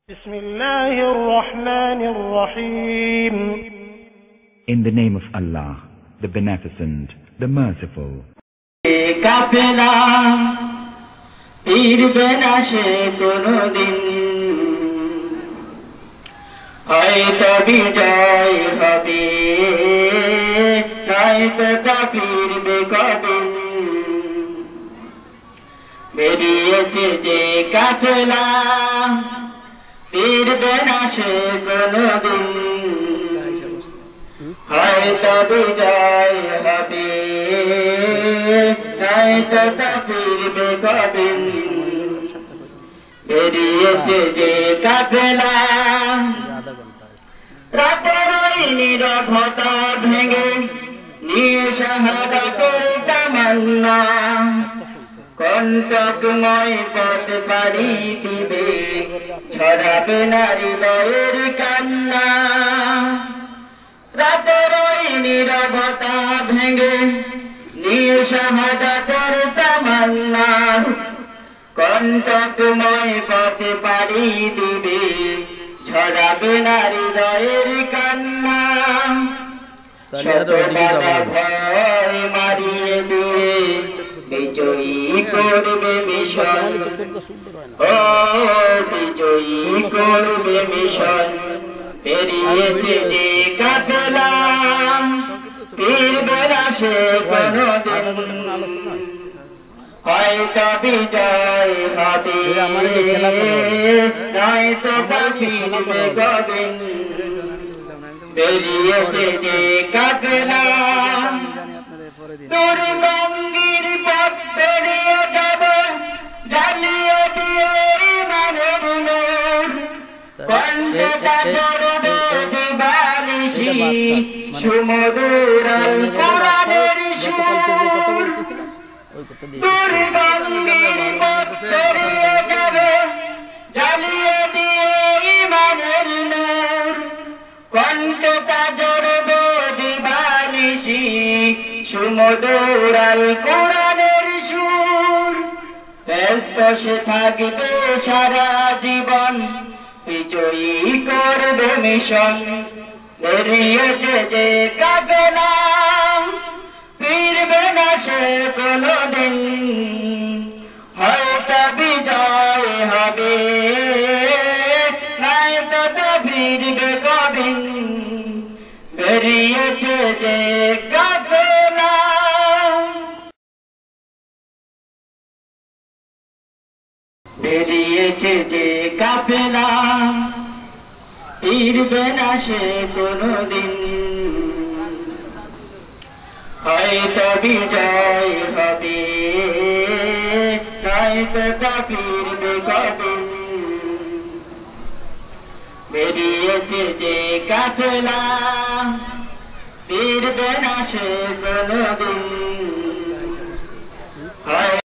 Bismillahir Rahmanir Rahim. In the name of Allah, the Beneficent, the Merciful. কাফেলা ফিরবে না সে কোনদিন, হয়তো বিজয় হবে, নয়তো তা ফিরবে কদিন। বেরিয়েছে যে কাফেলা ফিরবে না সে কোনদিন, হয়তো বিজয় হবে, নয়তো তা ফিরবে কদিন। বেরিয়েছে যে কাফেলা রাতের ওই নীরবতা ভেঙে নিয়ে শাহাদাতের তামান্না, কণ্টকময় পথ পাড়ি দিবে, ছড়াবে না হৃদয়ের কান্না। রাতের ওই নীরবতা ভেঙে নিয়ে শাহাদাতের তামান্না, কণ্টকময় পথ পাড়ি দিবে, ছড়াবে না হৃদয়ের কান্না। শত বাধা ভয় মারিয়ে দিয়ে বিজয়ী করবে মিশন, ও বিজয়ী করবে মিশন। বেরিয়েছে যে কাফেলা ফিরবে না সে কোনদিন, হয়তো বিজয় হবে, নয়তো তা ফিরবে কদিন। বেরিয়েছে যে কাফেলা দুর্গঙ্গির পথ পেরিয়ে যাবে, জ্বালিয়ে দিয়ে ইমানের নূর, কণ্ঠটা জড়বে দিবানিশি, সুমধুর আল কোরআনের সুর। দুর্গঙ্গির পথ পেরিয়ে যাবে, জ্বালিয়ে দিয়ে ইমানের নূর, কণ্ঠটা জড়বে দিবানিশি, সুমধুর আল কোরআনের সুর। ব্যস্ত সে থাকবে সারা জীবন, বিজয়ী করবে মিশন। বেরিয়েছে যে কাফেলা ফিরবে না সে কোনদিন, হয়তো বিজয় হবে, নয়তো তা ফিরবে কদিন। বেরিয়েছে যে কাফেলা। বেরিয়েছে যে কাফেলা ফিরবে না সে কোনদিন, হয়তো বিজয় হবে, নয়তো তা ফিরবে কদিন। বেরিয়েছে যে কাফেলা ফিরবে না সে কোনদিন।